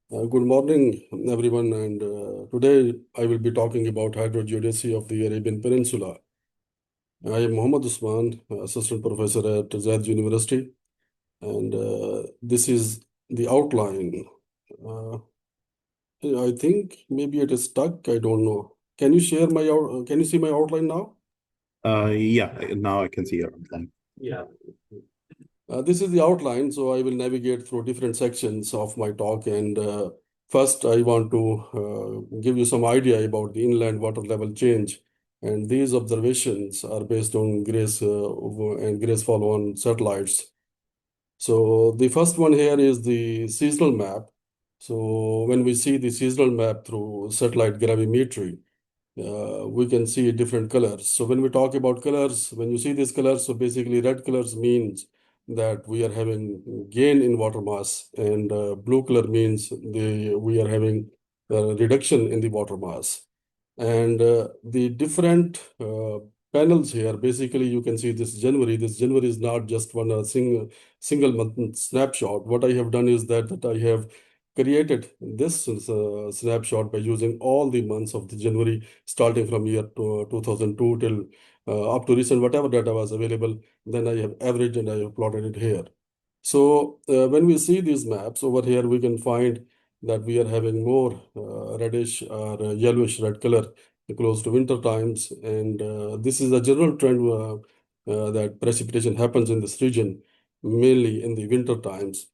Good morning, everyone. And today I will be talking about hydro-geodesy of the Arabian Peninsula. I am Muhammad Usman, assistant professor at Zayed University, and this is the outline. Uh, I think maybe it is stuck. I don't know. Can you share my Can you see my outline now? Yeah, now I can see your outline. Yeah. This is the outline, so I will navigate through different sections of my talk. And first, I want to give you some idea about the inland water level change. And these observations are based on grace follow on satellites. So the first one here is the seasonal map. So when we see the seasonal map through satellite gravimetry, we can see different colors. So when we talk about colors, when you see these colors, so basically red colors means that we are having gain in water mass, and blue color means we are having reduction in the water mass. And the different panels here, basically you can see this January. This January is not just one single month snapshot. What I have done is that I have created this snapshot by using all the months of the January starting from year 2002 till up to recent whatever data was available. Then I have averaged and I have plotted it here. So when we see these maps over here, we can find that we are having more reddish or yellowish red color close to winter times. And this is a general trend that precipitation happens in this region, mainly in the winter times.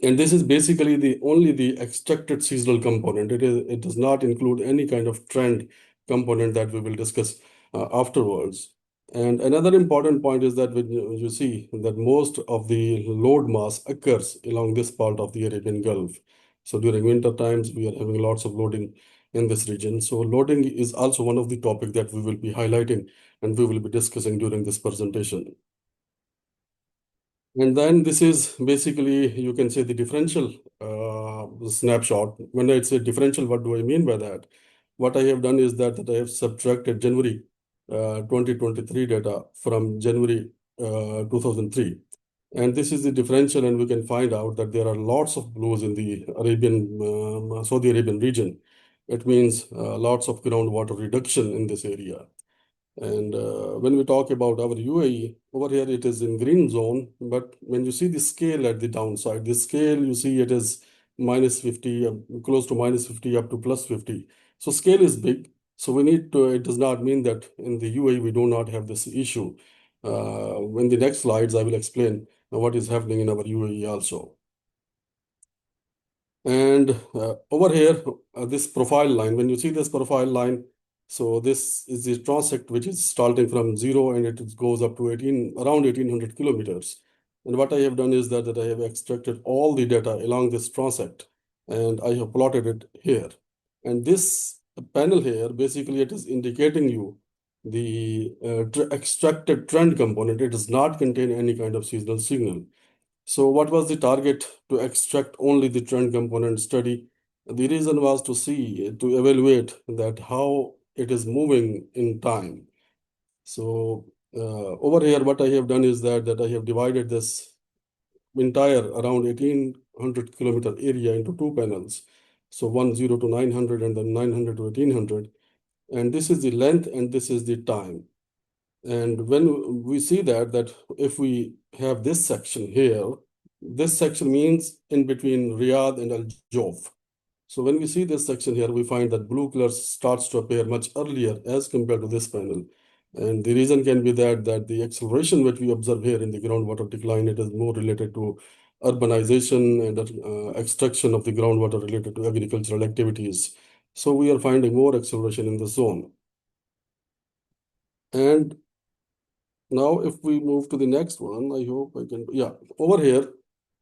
And this is basically the only the extracted seasonal component. It does not include any kind of trend component that we will discuss afterwards. And another important point is that when you see that most of the load mass occurs along this part of the Arabian Gulf. So during winter times, we are having lots of loading in this region. So loading is also one of the topic that we will be highlighting and we will be discussing during this presentation. And then this is basically, you can say the differential snapshot. When I say differential, what do I mean by that? What I have done is that I have subtracted January 2023 data from January 2003. And this is the differential, and we can find out that there are lots of blues in the Saudi Arabian region. It means lots of groundwater reduction in this area. And when we talk about our UAE, over here it is in green zone, but when you see the scale at the downside, the scale you see it is minus 50, close to minus 50 up to plus 50. So scale is big. So we need to, it does not mean that in the UAE we do not have this issue. In the next slides, I will explain what is happening in our UAE also. And over here, this profile line, when you see this profile line, so this is the transect which is starting from zero and it goes up to around 1800 kilometers. And what I have done is that I have extracted all the data along this transect and I have plotted it here. And this panel here, basically it is indicating you the extracted trend component. It does not contain any kind of seasonal signal. So what was the target to extract only the trend component study? The reason was to see, to evaluate that how it is moving in time. So over here, what I have done is that I have divided this entire around 1800 kilometer area into two panels. So one 0 to 900 and then 900 to 1800. And this is the length and this is the time. And when we see that if we have this section here, this section means in between Riyadh and Al Jof. So when we see this section here, we find that blue color starts to appear much earlier as compared to this panel. And the reason can be that the acceleration which we observe here in the groundwater decline, it is more related to urbanization and extraction of the groundwater related to agricultural activities. So we are finding more acceleration in the zone. And now, if we move to the next one, I hope I can, yeah, over here.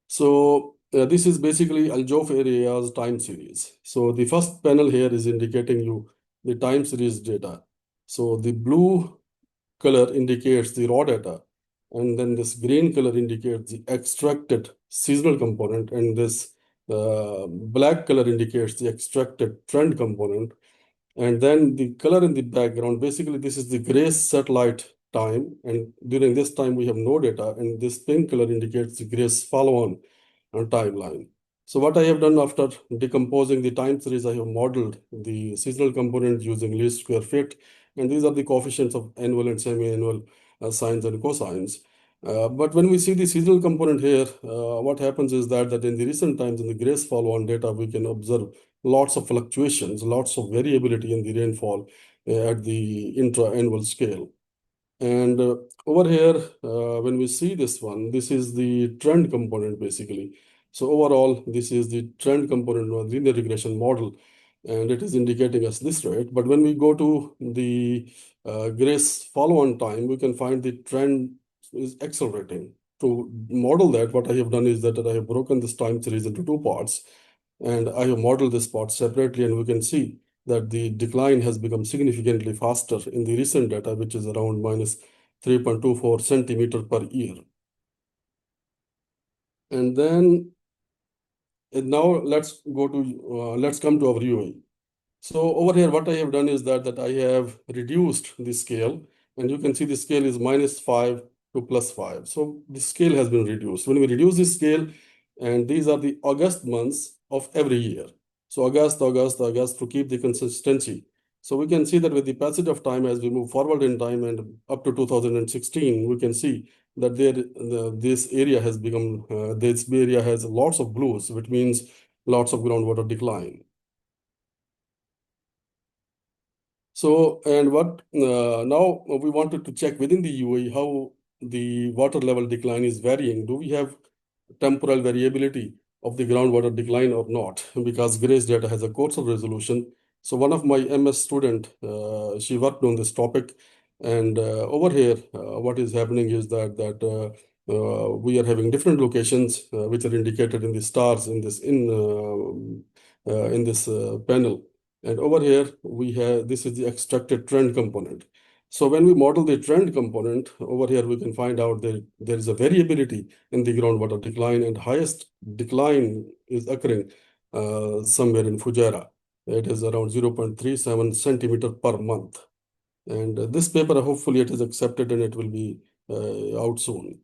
So this is basically Aljof area's time series. So the first panel here is indicating you the time series data. So the blue color indicates the raw data, and then this green color indicates the extracted seasonal component, and this black color indicates the extracted trend component. And then the color in the background, basically this is the gray satellite time. And during this time, we have no data. And this pink color indicates the gray follow-on timeline. So what I have done after decomposing the time series, I have modeled the seasonal component using least square fit, and these are the coefficients of annual and semi-annual sines and cosines. But when we see the seasonal component here, what happens is that in the recent times in the grace fall on data, we can observe lots of fluctuations, lots of variability in the rainfall at the intra-annual scale. And over here, when we see this one, this is the trend component basically. So overall, this is the trend component of the linear regression model, and it is indicating us this rate. But when we go to the grace follow-on time, we can find the trend is accelerating. To model that, what I have done is that I have broken this time series into two parts, and I have modeled this part separately, and we can see that the decline has become significantly faster in the recent data, which is around minus 3.24 centimeter per year. And then now let's come to our UAE. So over here, what I have done is that I have reduced the scale, and you can see the scale is -5 to +5. So the scale has been reduced. When we reduce the scale, and these are the August months of every year. So August, August, August to keep the consistency. So we can see that with the passage of time, as we move forward in time and up to 2016, we can see that this area has lots of blues, which means lots of groundwater decline. So, and what now we wanted to check within the UAE how the water level decline is varying. Do we have temporal variability of the groundwater decline or not? Because GRACE data has a coastal resolution. So one of my MS student, she worked on this topic, and over here, what is happening is that we are having different locations which are indicated in the stars in this panel. And over here, we have this is the extracted trend component. So when we model the trend component, over here we can find out that there is a variability in the groundwater decline, and highest decline is occurring somewhere in Fujairah. It is around 0.37 centimeter per month. And this paper, hopefully it is accepted and it will be out soon.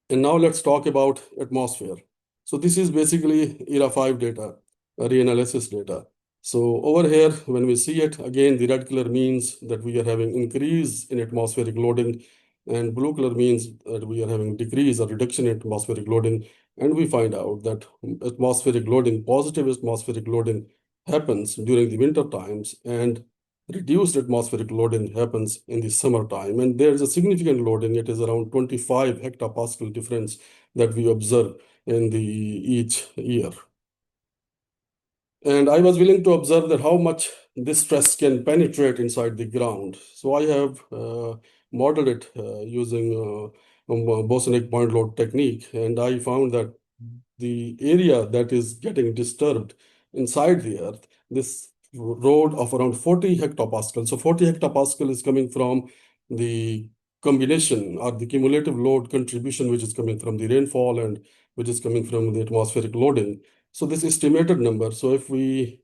And now let's talk about atmosphere. So this is basically ERA 5 data, reanalysis data. So over here, when we see it, again, the red color means that we are having increase in atmospheric loading, and blue color means that we are having decrease or reduction in atmospheric loading. And we find out that atmospheric loading, positive atmospheric loading happens during the winter times, and reduced atmospheric loading happens in the summertime. And there is a significant loading. It is around 25 hectopascal difference that we observe in the each year. And I was willing to observe that how much this stress can penetrate inside the ground. So I have modeled it using bosonic point load technique, and I found that the area that is getting disturbed inside the earth, this load of around 40 hectopascal. So 40 hectopascal is coming from the combination or the cumulative load contribution, which is coming from the rainfall and which is coming from the atmospheric loading. So this estimated number, so if we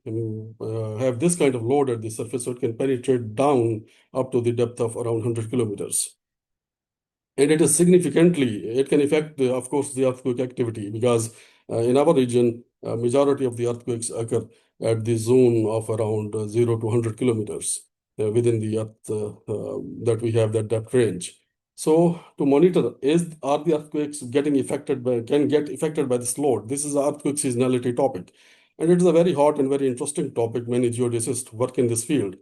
have this kind of load at the surface, so it can penetrate down up to the depth of around 100 kilometers. And it is significantly, it can affect, of course, the earthquake activity, because in our region, majority of the earthquakes occur at the zone of around 0 to 100 kilometers within the earth that we have that depth range. So to monitor, are the earthquakes can get affected by this load? This is an earthquake seasonality topic. And it is a very hot and very interesting topic. Many geodesists work in this field.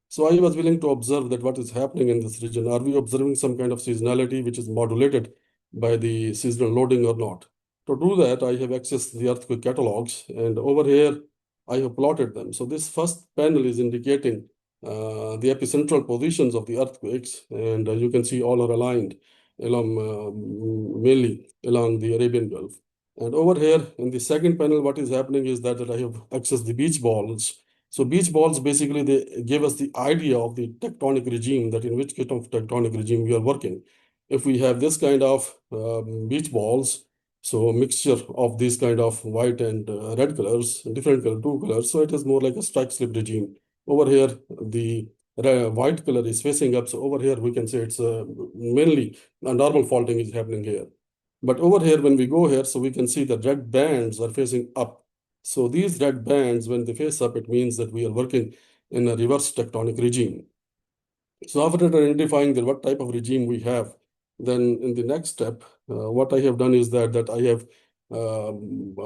So I was willing to observe that what is happening in this region. Are we observing some kind of seasonality which is modulated by the seasonal loading or not? To do that, I have accessed the earthquake catalogs, and over here I have plotted them. So this first panel is indicating the epicentral positions of the earthquakes, and you can see all are aligned along mainly along the Arabian Gulf. And over here in the second panel, what is happening is that I have accessed the beach balls. So beach balls basically they give us the idea of the tectonic regime, that in which kind of tectonic regime we are working. If we have this kind of beach balls, so a mixture of these kind of white and red colors, different color, two colors, so it is more like a strike slip regime. Over here, the white color is facing up. So over here, we can say it's mainly a normal faulting is happening here. But over here, when we go here, so we can see the red bands are facing up. So these red bands, when they face up, it means that we are working in a reverse tectonic regime. So after identifying what type of regime we have, then in the next step, what I have done is that I have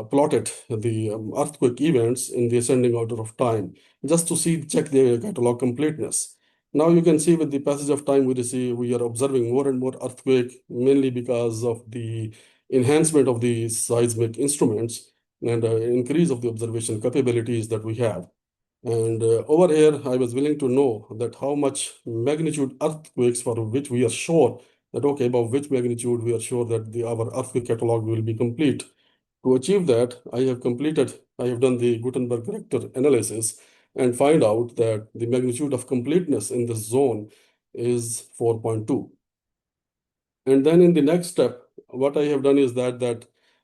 plotted the earthquake events in the ascending order of time, just to check the catalog completeness. Now you can see with the passage of time, we are observing more and more earthquake, mainly because of the enhancement of the seismic instruments and increase of the observation capabilities that we have. And over here, I was willing to know that how much magnitude earthquakes for which we are sure that, okay, above which magnitude we are sure that our earthquake catalog will be complete. To achieve that, I have done the Gutenberg Richter analysis and find out that the magnitude of completeness in this zone is 4.2. And then in the next step, what I have done is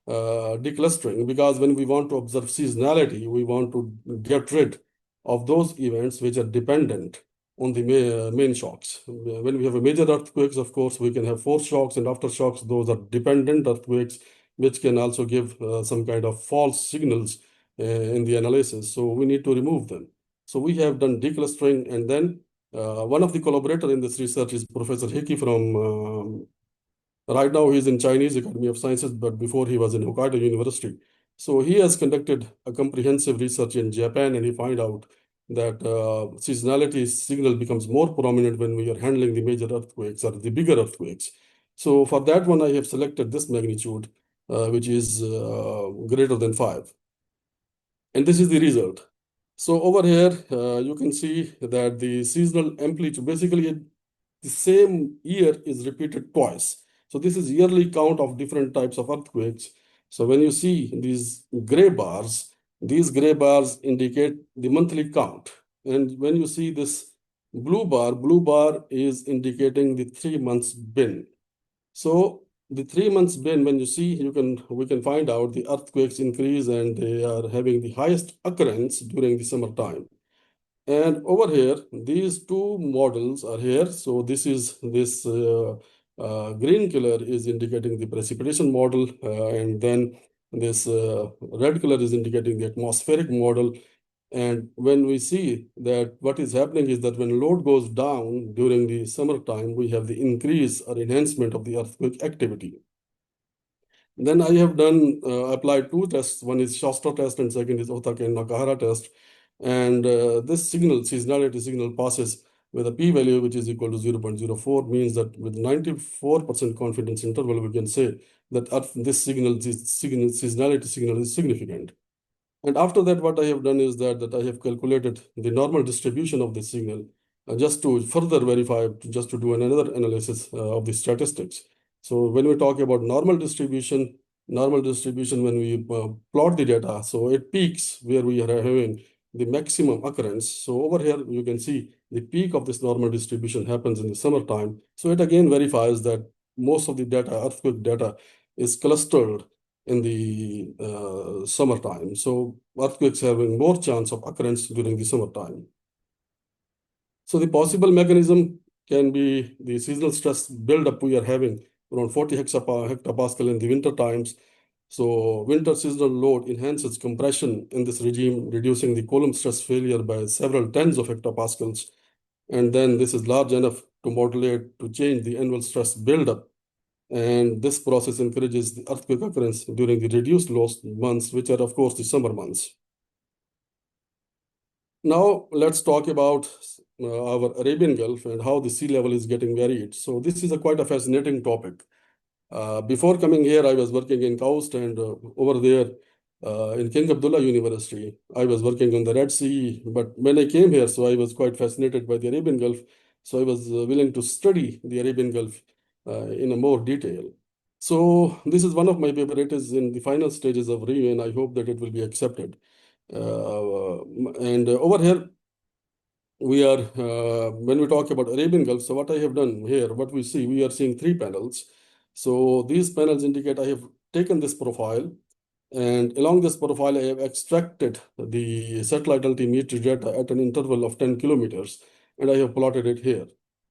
declustering, because when we want to observe seasonality, we want to get rid of those events which are dependent on the main shocks. When we have a major earthquakes, of course, we can have force shocks and aftershocks. Those are dependent earthquakes, which can also give some kind of false signals in the analysis. So we need to remove them. So we have done declustering, and then one of the collaborators in this research is Professor Hickey from right now, he's in Chinese Academy of Sciences, but before he was in Hokkaido University. So he has conducted a comprehensive research in Japan, and he find out that seasonality signal becomes more prominent when we are handling the major earthquakes or the bigger earthquakes. So for that one, I have selected this magnitude, which is greater than 5. And this is the result. So over here, you can see that the seasonal amplitude, basically the same year is repeated twice. So this is yearly count of different types of earthquakes. So when you see these gray bars indicate the monthly count. And when you see this blue bar is indicating the 3 months bin. So the 3 months bin, when you see, we can find out the earthquakes increase and they are having the highest occurrence during the summertime. And over here, these two models are here. So this green color is indicating the precipitation model, and then this red color is indicating the atmospheric model. And when we see that what is happening is that when load goes down during the summertime, we have the increase or enhancement of the earthquake activity. Then I have done applied two tests. One is Shasta test and second is Otake and Nakahara test. And this seasonality signal passes with a p-value which is equal to 0.04, means that with 94% confidence interval, we can say that this seasonality signal is significant. And after that, what I have done is that I have calculated the normal distribution of the signal just to further verify, just to do another analysis of the statistics. So when we talk about normal distribution, when we plot the data, so it peaks where we are having the maximum occurrence. So over here, you can see the peak of this normal distribution happens in the summertime. So it again verifies that most of the data, earthquake data, is clustered in the summertime. So earthquakes having more chance of occurrence during the summertime. So the possible mechanism can be the seasonal stress buildup we are having around 40 hectopascal in the winter times. So winter seasonal load enhances compression in this regime, reducing the column stress failure by several tens of hectopascals. And then this is large enough to modulate, to change the annual stress buildup, and this process encourages the earthquake occurrence during the reduced loss months, which are, of course, the summer months. Now, let's talk about our Arabian Gulf and how the sea level is getting varied. So this is quite a fascinating topic. Before coming here, I was working in Coast, and over there in King Abdullah University, I was working on the Red Sea. But when I came here, so I was quite fascinated by the Arabian Gulf. So I was willing to study the Arabian Gulf in a more detail. So this is one of my paper. It is in the final stages of review, and I hope that it will be accepted. And over here, we are when we talk about Arabian Gulf. So what I have done here, what we are seeing three panels. So these panels indicate I have taken this profile, and along this profile, I have extracted the satellite altimetry data at an interval of 10 kilometers, and I have plotted it here.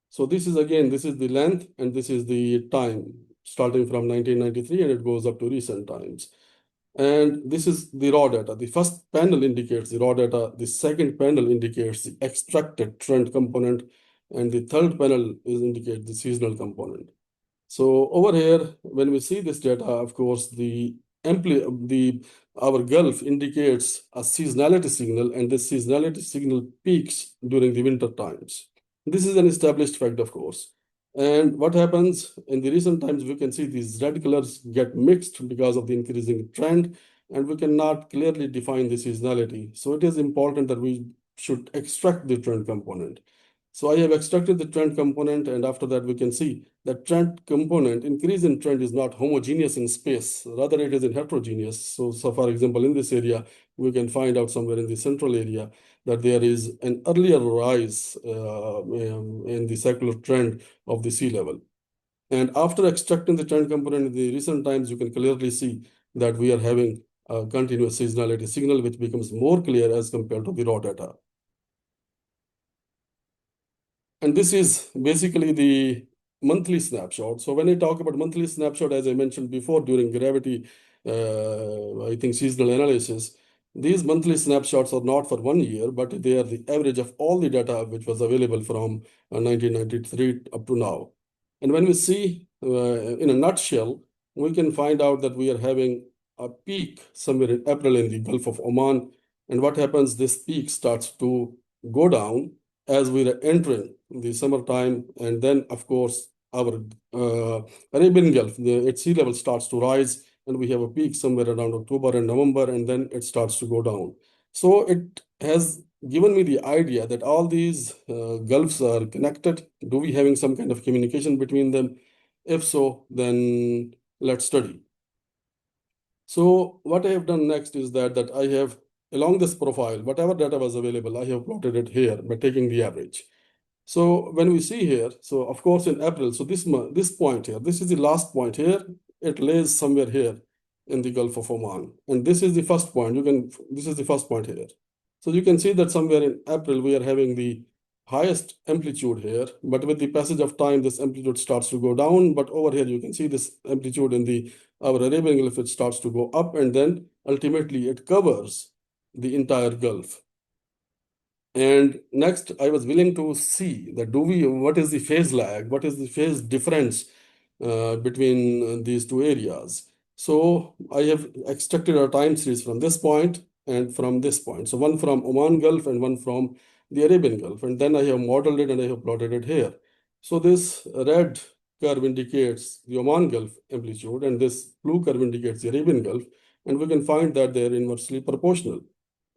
So this is the length and this is the time. starting from 1993, and it goes up to recent times. And this is the raw data. The first panel indicates the raw data. The second panel indicates the extracted trend component. And the third panel indicates the seasonal component. So over here, when we see this data, of course, our Gulf indicates a seasonality signal, and this seasonality signal peaks during the winter times. This is an established fact, of course. And what happens in the recent times, we can see these red colors get mixed because of the increasing trend, and we cannot clearly define the seasonality. So it is important that we should extract the trend component. So I have extracted the trend component, and after that we can see that trend component, increase in trend is not homogeneous in space, rather it is in heterogeneous. So for example, in this area, we can find out somewhere in the central area that there is an earlier rise in the secular trend of the sea level. And after extracting the trend component in the recent times, you can clearly see that we are having a continuous seasonality signal, which becomes more clear as compared to the raw data. And this is basically the monthly snapshot. So when I talk about monthly snapshot, as I mentioned before during gravity, I think seasonal analysis, these monthly snapshots are not for 1 year, but they are the average of all the data which was available from 1993 up to now. And when we see in a nutshell, we can find out that we are having a peak somewhere in April in the Gulf of Oman. And what happens, this peak starts to go down as we are entering the summertime, and then of course our Arabian Gulf, its sea level starts to rise, and we have a peak somewhere around October and November, and then it starts to go down. So it has given me the idea that all these gulfs are connected. Do we having some kind of communication between them? If so, then let's study. So what I have done next is that I have, along this profile, whatever data was available, I have plotted it here by taking the average. So when we see here, so of course in April, so this point here, this is the last point here, it lays somewhere here in the Gulf of Oman. And this is the first point, this is the first point here. So you can see that somewhere in April, we are having the highest amplitude here, but with the passage of time, this amplitude starts to go down. But over here, you can see this amplitude in our Arabian Gulf, it starts to go up, and then ultimately it covers the entire Gulf. And next, I was willing to see that what is the phase lag, what is the phase difference between these two areas. So I have extracted a time series from this point and from this point. So one from Oman Gulf and one from the Arabian Gulf. And then I have modeled it and I have plotted it here. So this red curve indicates the Oman Gulf amplitude, and this blue curve indicates the Arabian Gulf. And we can find that they are inversely proportional.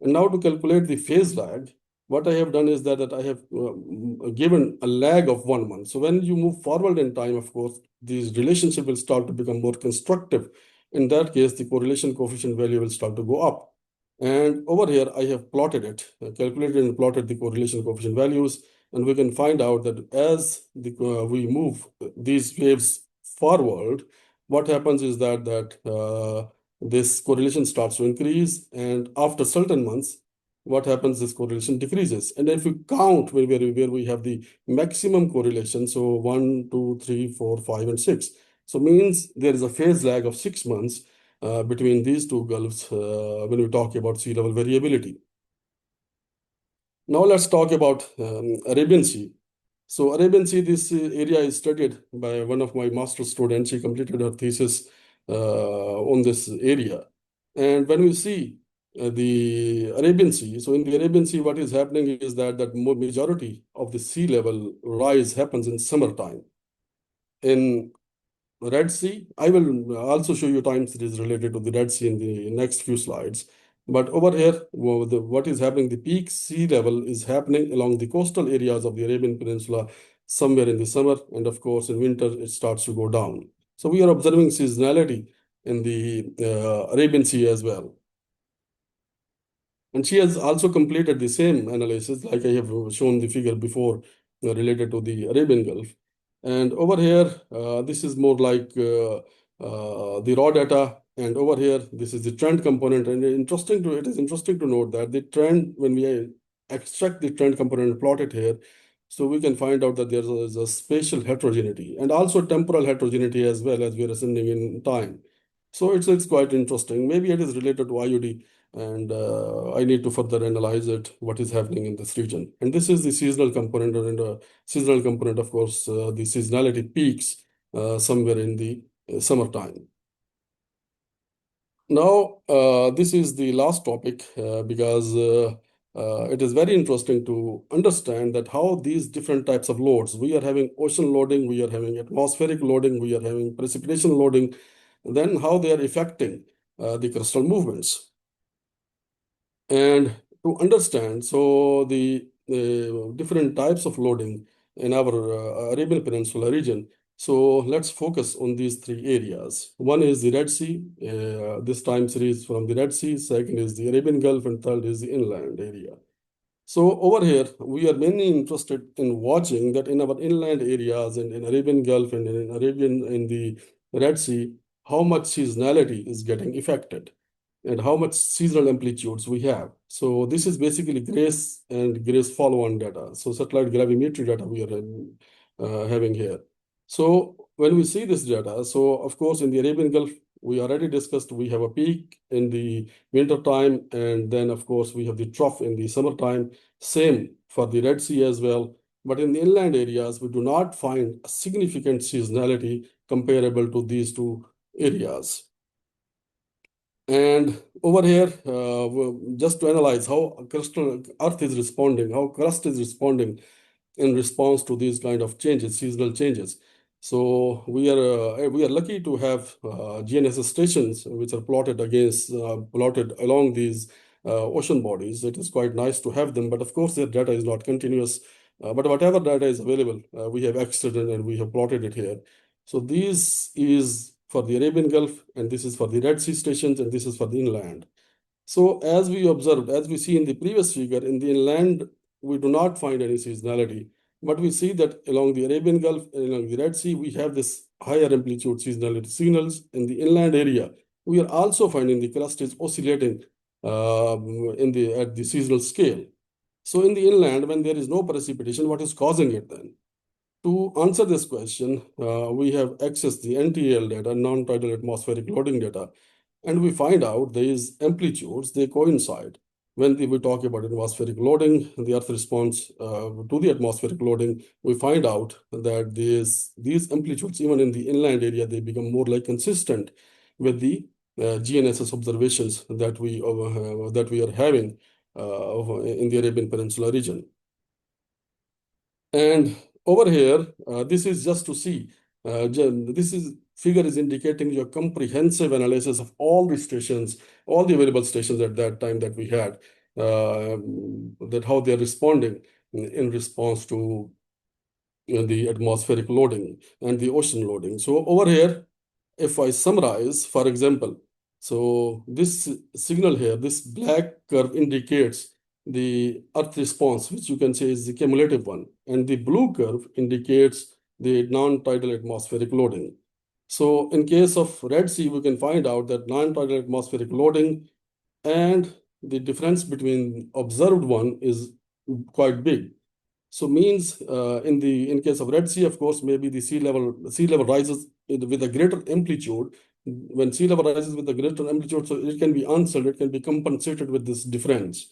And now to calculate the phase lag, what I have done is that I have given a lag of 1 month. So when you move forward in time, of course, these relationship will start to become more constructive. In that case, the correlation coefficient value will start to go up. And over here, I have plotted it, calculated and plotted the correlation coefficient values. And we can find out that as we move these waves forward, what happens is that this correlation starts to increase. And after certain months, what happens, this correlation decreases. And if you count where we have the maximum correlation, so 1, 2, 3, 4, 5, and 6. So means there is a phase lag of 6 months between these two gulfs when we talk about sea level variability. Now let's talk about Arabian Sea. So Arabian Sea, this area is studied by one of my master's students. She completed her thesis on this area. And when we see the Arabian Sea, so in the Arabian Sea, what is happening is that majority of the sea level rise happens in summertime. In Red Sea, I will also show you time series related to the Red Sea in the next few slides. But over here, what is happening, the peak sea level is happening along the coastal areas of the Arabian Peninsula somewhere in the summer. And of course, in winter, it starts to go down. So we are observing seasonality in the Arabian Sea as well. And she has also completed the same analysis, like I have shown the figure before related to the Arabian Gulf. And over here, this is more like the raw data. And over here, this is the trend component. And it is interesting to note that the trend, when we extract the trend component and plot it here, So we can find out that is a spatial heterogeneity and also temporal heterogeneity as well as we are ascending in time. So it's quite interesting. Maybe it is related to IUD, and I need to further analyze it, what is happening in this region. And this is the seasonal component, and seasonal component, of course, the seasonality peaks somewhere in the summertime. Now, this is the last topic because it is very interesting to understand that how these different types of loads, we are having ocean loading, we are having atmospheric loading, we are having precipitation loading, then how they are affecting the crustal movements. And to understand, so the different types of loading in our Arabian Peninsula region. So let's focus on these three areas. One is the Red Sea, this time series from the Red Sea. Second is the Arabian Gulf, and third is the inland area. So over here, we are mainly interested in watching that in our inland areas and in Arabian Gulf and in Arabian in the Red Sea, how much seasonality is getting affected and how much seasonal amplitudes we have. So this is basically GRACE and GRACE follow-on data. So satellite gravimetry data we are having here. So when we see this data, so of course in the Arabian Gulf, we already discussed we have a peak in the winter time, and then of course we have the trough in the summertime. Same for the Red Sea as well. But in the inland areas, we do not find a significant seasonality comparable to these two areas. And over here, just to analyze how crustal Earth is responding, how crust is responding in response to these kind of changes, seasonal changes. So we are lucky to have GNSS stations which are plotted along these ocean bodies. It is quite nice to have them, but of course their data is not continuous. But whatever data is available, we have extended and we have plotted it here. So this is for the Arabian Gulf, and this is for the Red Sea stations, and this is for the inland. So as we observed, as we see in the previous figure, in the inland, we do not find any seasonality. But we see that along the Arabian Gulf and along the Red Sea, we have this higher amplitude seasonality signals. In the inland area, we are also finding the crust is oscillating at the seasonal scale. So in the inland, when there is no precipitation, what is causing it then? To answer this question, we have accessed the NTL data, non-tidal atmospheric loading data, and we find out these amplitudes, they coincide. When we talk about atmospheric loading, the Earth response to the atmospheric loading, we find out that these amplitudes, even in the inland area, they become more like consistent with the GNSS observations that we are having in the Arabian Peninsula region. And over here, this is just to see, this is figure is indicating your comprehensive analysis of all the stations, all the available stations at that time that we had, that how they're responding in response to the atmospheric loading and the ocean loading. So over here, if I summarize, for example, so this signal here, this black curve indicates the Earth response, which you can say is the cumulative one, and the blue curve indicates the non-tidal atmospheric loading. So in case of Red Sea, we can find out that non-tidal atmospheric loading and the difference between observed one is quite big. So means in case of Red Sea, of course, maybe the sea level rises with a greater amplitude. When sea level rises with a greater amplitude, so it can be answered, it can be compensated with this difference.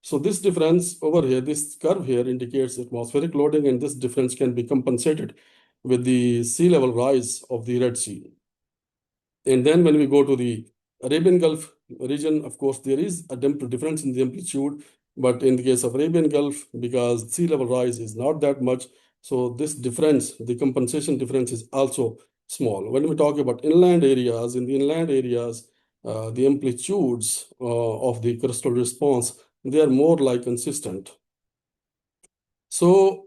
So this difference over here, this curve here indicates atmospheric loading, and this difference can be compensated with the sea level rise of the Red Sea. And then when we go to the Arabian Gulf region, of course, there is a difference in the amplitude, but in the case of Arabian Gulf, because sea level rise is not that much, so this difference, the compensation difference is also small. When we talk about inland areas, in the inland areas, the amplitudes of the crustal response, they are more like consistent. So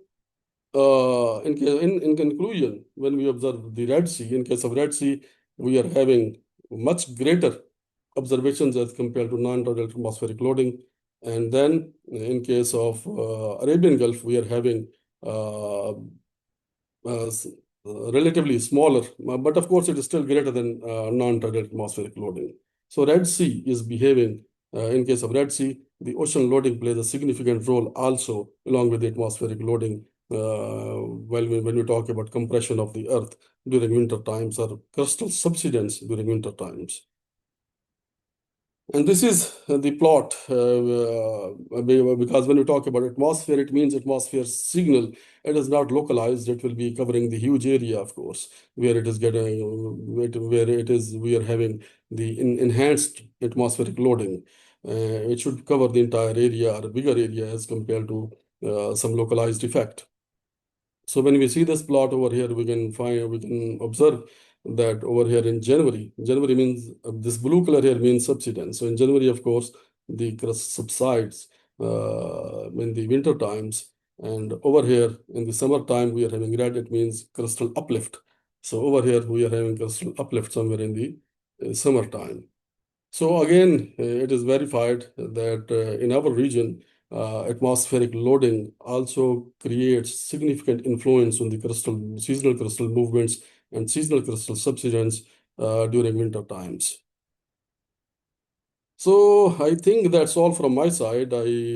in conclusion, when we observe the Red Sea, in case of Red Sea, we are having much greater observations as compared to non-tidal atmospheric loading. And then in case of Arabian Gulf, we are having uh, s- relatively smaller, but of course it is still greater than non-tidal atmospheric loading. So Red Sea is behaving, in case of Red Sea, the ocean loading plays a significant role also along with the atmospheric loading when we talk about compression of the Earth during winter times or crustal subsidence during winter times. And this is the plot because when we talk about atmosphere, it means atmosphere signal. It is not localized. It will be covering the huge area, of course, where it is getting, where it is, we are having the enhanced atmospheric loading. It should cover the entire area or a bigger area as compared to some localized effect. So when we see this plot over here, we can observe that over here in January means this blue color here means subsidence. So in January, of course, the crust subsides in the winter times, and over here in the summertime we are having red. It means crustal uplift. So over here we are having crustal uplift somewhere in the summertime. So again, it is verified that in our region, atmospheric loading also creates significant influence on the seasonal crystal movements and seasonal crystal subsidence during winter times. So I think that's all from my side. I